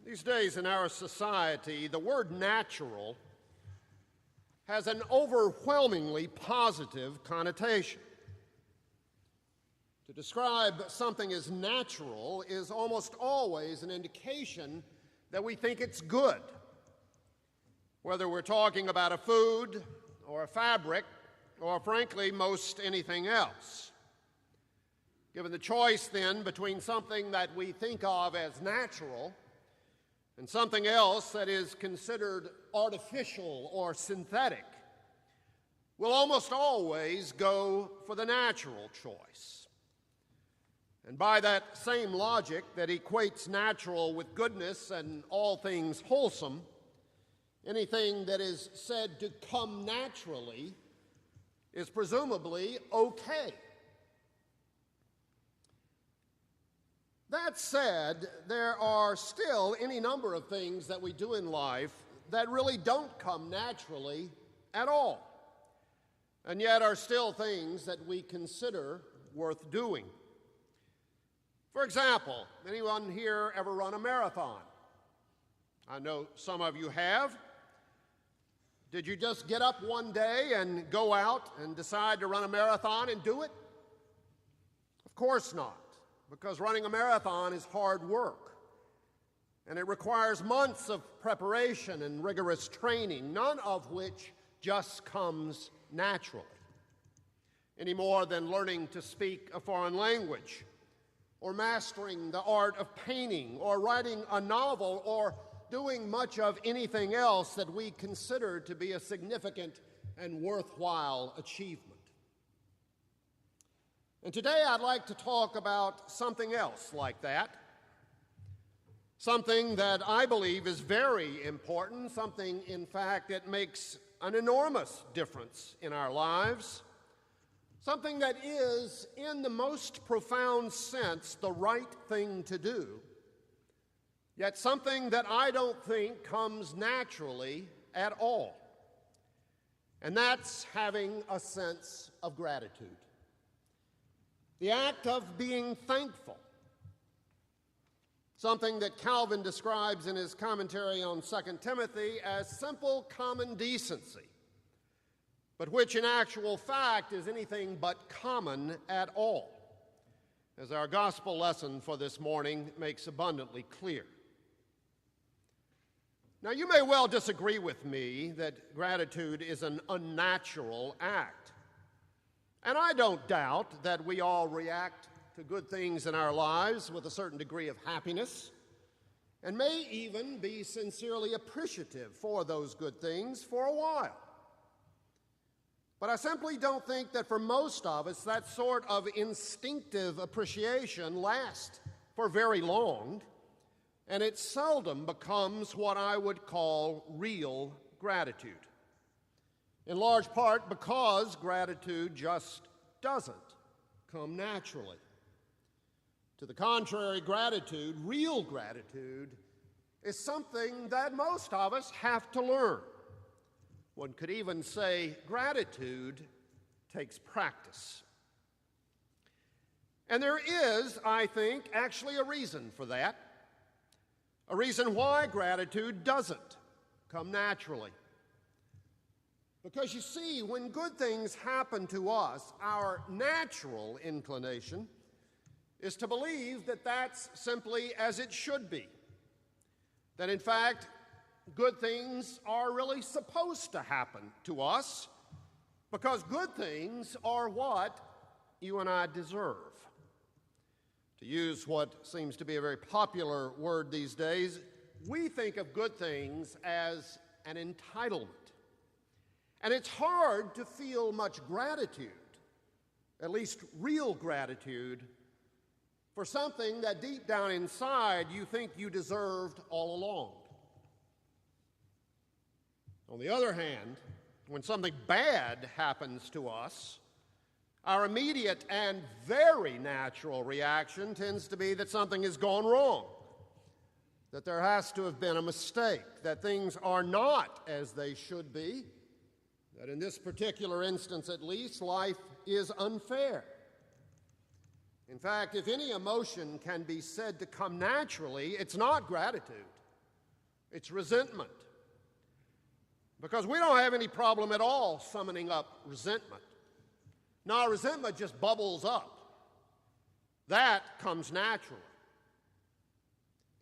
These days in our society, the word natural has an overwhelmingly positive connotation. To describe something as natural is almost always an indication that we think it's good, whether we're talking about a food or a fabric or, frankly, most anything else. Given the choice, then, between something that we think of as natural and something else that is considered artificial or synthetic, we'll almost always go for the natural choice. And by that same logic that equates natural with goodness and all things wholesome, anything that is said to come naturally is presumably okay. That said, there are still any number of things that we do in life that really don't come naturally at all, and yet are still things that we consider worth doing. For example, anyone here ever run a marathon? I know some of you have. Did you just get up one day and go out and decide to run a marathon and do it? Of course not, because running a marathon is hard work, and it requires months of preparation and rigorous training, none of which just comes naturally, any more than learning to speak a foreign language, or mastering the art of painting, or writing a novel, or doing much of anything else that we consider to be a significant and worthwhile achievement. And today I'd like to talk about something else like that, something that I believe is very important, something, in fact, that makes an enormous difference in our lives, something that is, in the most profound sense, the right thing to do, yet something that I don't think comes naturally at all. And that's having a sense of gratitude. The act of being thankful. Something that Calvin describes in his commentary on 2 Timothy as simple common decency, but which in actual fact is anything but common at all, as our gospel lesson for this morning makes abundantly clear. Now, you may well disagree with me that gratitude is an unnatural act. And I don't doubt that we all react to good things in our lives with a certain degree of happiness, and may even be sincerely appreciative for those good things for a while. But I simply don't think that for most of us that sort of instinctive appreciation lasts for very long, and it seldom becomes what I would call real gratitude. In large part because gratitude just doesn't come naturally. To the contrary, gratitude, real gratitude, is something that most of us have to learn. One could even say gratitude takes practice. And there is, I think, actually a reason for that. A reason why gratitude doesn't come naturally. Because you see, when good things happen to us, our natural inclination is to believe that that's simply as it should be. That in fact, good things are really supposed to happen to us because good things are what you and I deserve. To use what seems to be a very popular word these days, we think of good things as an entitlement. And it's hard to feel much gratitude, at least real gratitude, for something that deep down inside you think you deserved all along. On the other hand, when something bad happens to us, our immediate and very natural reaction tends to be that something has gone wrong, that there has to have been a mistake, that things are not as they should be, that in this particular instance at least, life is unfair. In fact, if any emotion can be said to come naturally, it's not gratitude. It's resentment. Because we don't have any problem at all summoning up resentment. No, resentment just bubbles up. That comes naturally.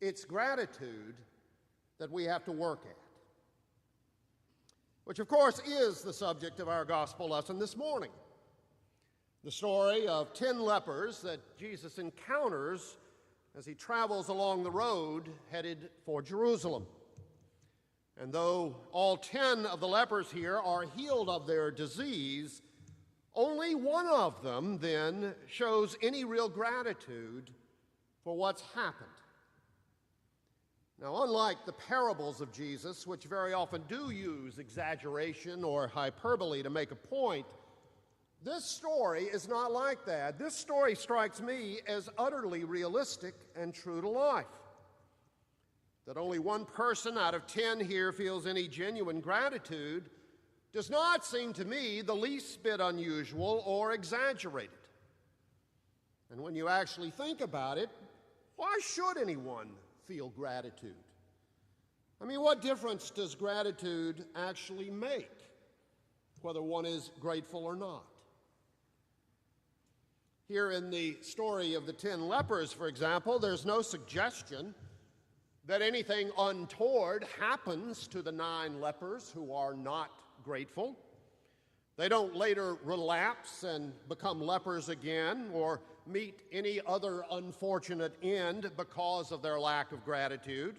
It's gratitude that we have to work at, which of course is the subject of our gospel lesson this morning. The story of 10 lepers that Jesus encounters as he travels along the road headed for Jerusalem. And though all 10 of the lepers here are healed of their disease, only one of them then shows any real gratitude for what's happened. Now, unlike the parables of Jesus, which very often do use exaggeration or hyperbole to make a point, this story is not like that. This story strikes me as utterly realistic and true to life. That only one person out of 10 here feels any genuine gratitude does not seem to me the least bit unusual or exaggerated. And when you actually think about it, why should anyone feel gratitude? I mean, what difference does gratitude actually make, whether one is grateful or not? Here in the story of the 10 lepers, for example, there's no suggestion that anything untoward happens to the 9 lepers who are not grateful. They don't later relapse and become lepers again or meet any other unfortunate end because of their lack of gratitude.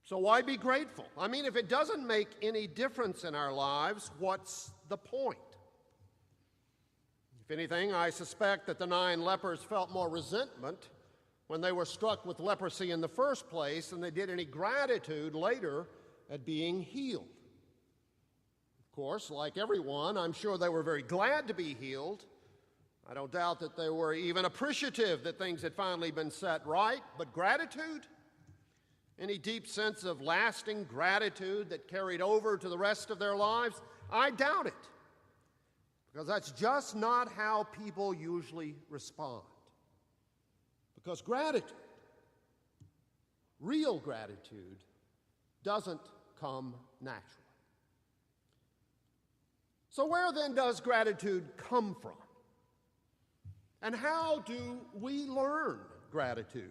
So why be grateful? I mean, if it doesn't make any difference in our lives, what's the point? If anything, I suspect that the 9 lepers felt more resentment when they were struck with leprosy in the first place than they did any gratitude later at being healed. Of course, like everyone, I'm sure they were very glad to be healed. I don't doubt that they were even appreciative that things had finally been set right, but gratitude? Any deep sense of lasting gratitude that carried over to the rest of their lives? I doubt it, because that's just not how people usually respond. Because gratitude, real gratitude, doesn't come naturally. So where then does gratitude come from? And how do we learn gratitude?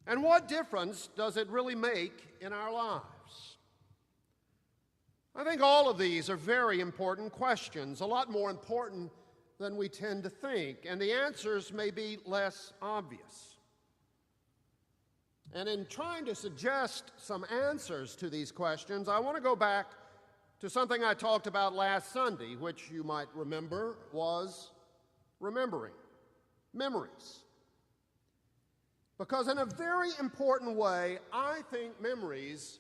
And what difference does it really make in our lives? I think all of these are very important questions, a lot more important than we tend to think, and the answers may be less obvious. And in trying to suggest some answers to these questions, I want to go back to something I talked about last Sunday, which you might remember was remembering, memories. Because in a very important way, I think memories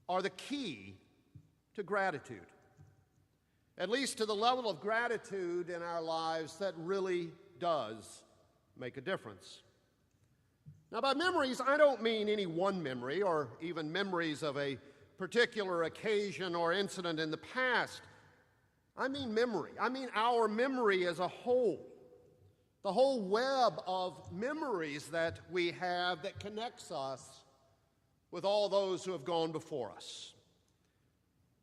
are the key to gratitude. At least to the level of gratitude in our lives that really does make a difference. Now, by memories, I don't mean any one memory or even memories of a particular occasion or incident in the past. I mean memory. I mean our memory as a whole. The whole web of memories that we have that connects us with all those who have gone before us.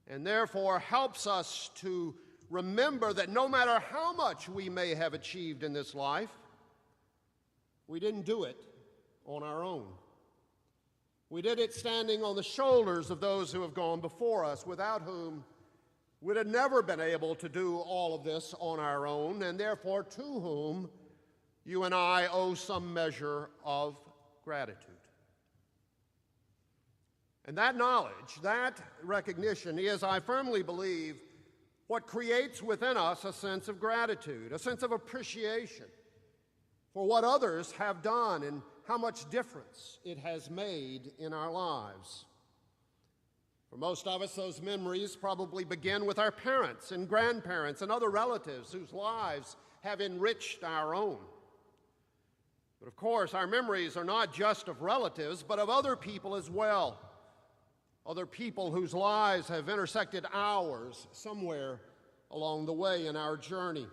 And therefore helps us to remember that no matter how much we may have achieved in this life, we didn't do it on our own. We did it standing on the shoulders of those who have gone before us, without whom we'd have never been able to do all of this on our own, and therefore to whom you and I owe some measure of gratitude. And that knowledge, that recognition is, I firmly believe, what creates within us a sense of gratitude, a sense of appreciation for what others have done and how much difference it has made in our lives. For most of us, those memories probably begin with our parents and grandparents and other relatives whose lives have enriched our own. But of course, our memories are not just of relatives, but of other people as well. Other people whose lives have intersected ours somewhere along the way in our journey.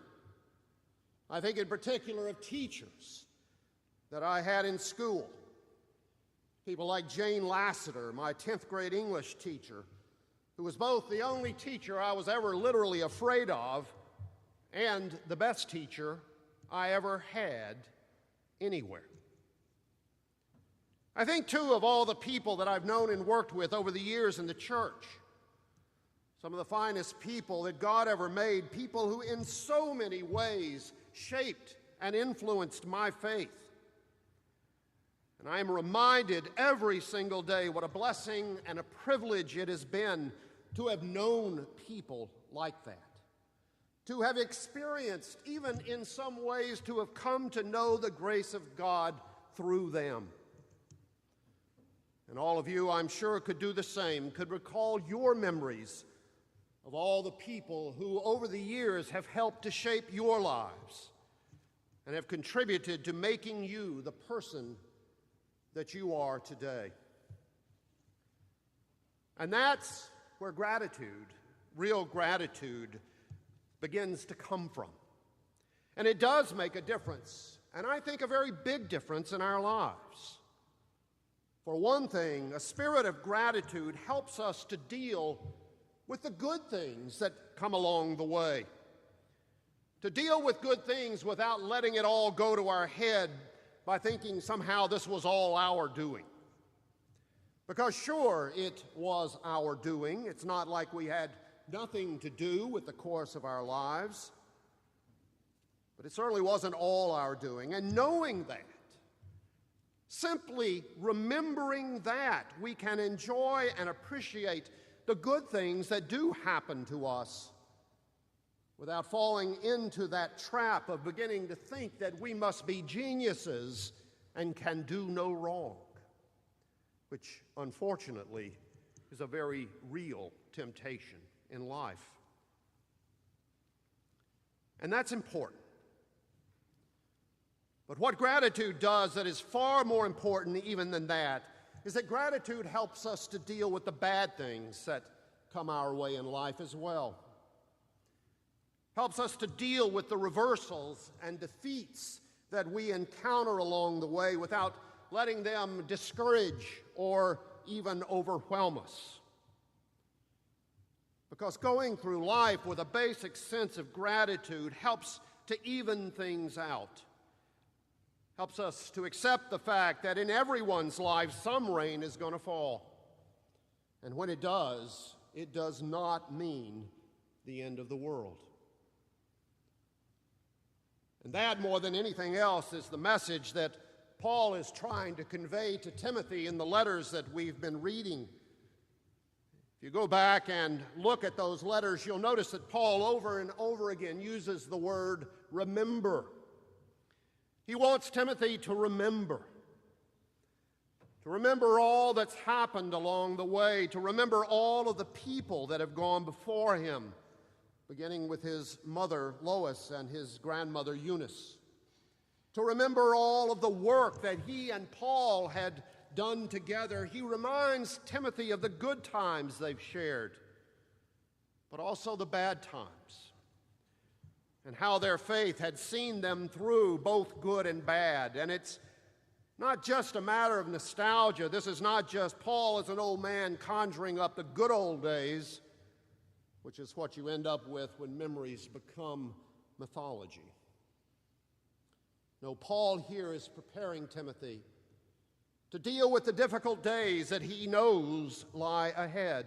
I think in particular of teachers that I had in school People like Jane Lassiter, my 10th grade English teacher, who was both the only teacher I was ever literally afraid of and the best teacher I ever had anywhere. I think, too, of all the people that I've known and worked with over the years in the church, some of the finest people that God ever made, people who in so many ways shaped and influenced my faith. And I am reminded every single day what a blessing and a privilege it has been to have known people like that, to have experienced, even in some ways, to have come to know the grace of God through them. And all of you, I'm sure, could do the same, could recall your memories of all the people who over the years have helped to shape your lives and have contributed to making you the person that you are today. And that's where gratitude, real gratitude, begins to come from. And it does make a difference, and I think a very big difference in our lives. For one thing, a spirit of gratitude helps us to deal with the good things that come along the way. To deal with good things without letting it all go to our head by thinking somehow this was all our doing. Because sure, it was our doing. It's not like we had nothing to do with the course of our lives. But it certainly wasn't all our doing. And knowing that, simply remembering that, we can enjoy and appreciate the good things that do happen to us without falling into that trap of beginning to think that we must be geniuses and can do no wrong, which unfortunately is a very real temptation in life. And that's important. But what gratitude does that is far more important even than that is that gratitude helps us to deal with the bad things that come our way in life as well. Helps us to deal with the reversals and defeats that we encounter along the way without letting them discourage or even overwhelm us. Because going through life with a basic sense of gratitude helps to even things out. Helps us to accept the fact that in everyone's life some rain is going to fall. And when it does not mean the end of the world. And that, more than anything else, is the message that Paul is trying to convey to Timothy in the letters that we've been reading. If you go back and look at those letters, you'll notice that Paul over and over again uses the word remember. He wants Timothy to remember all that's happened along the way, to remember all of the people that have gone before him, beginning with his mother Lois and his grandmother Eunice, to remember all of the work that he and Paul had done together. He reminds Timothy of the good times they've shared, but also the bad times, and how their faith had seen them through both good and bad. And it's not just a matter of nostalgia. This is not just Paul as an old man conjuring up the good old days, which is what you end up with when memories become mythology. No, Paul here is preparing Timothy to deal with the difficult days that he knows lie ahead,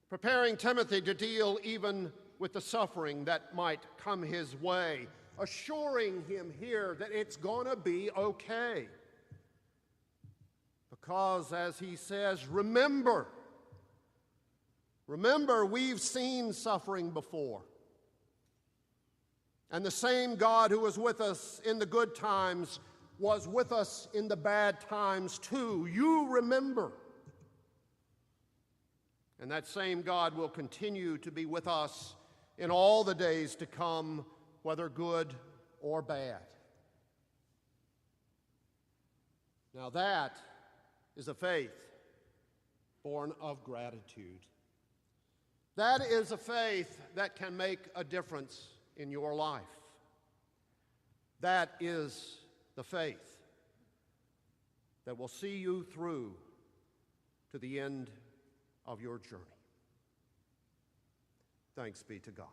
preparing Timothy to deal even with the suffering that might come his way, assuring him here that it's going to be okay. Because, as he says, remember, we've seen suffering before. And the same God who was with us in the good times was with us in the bad times too. You remember. And that same God will continue to be with us in all the days to come, whether good or bad. Now that is a faith born of gratitude. That is a faith that can make a difference in your life. That is the faith that will see you through to the end of your journey. Thanks be to God.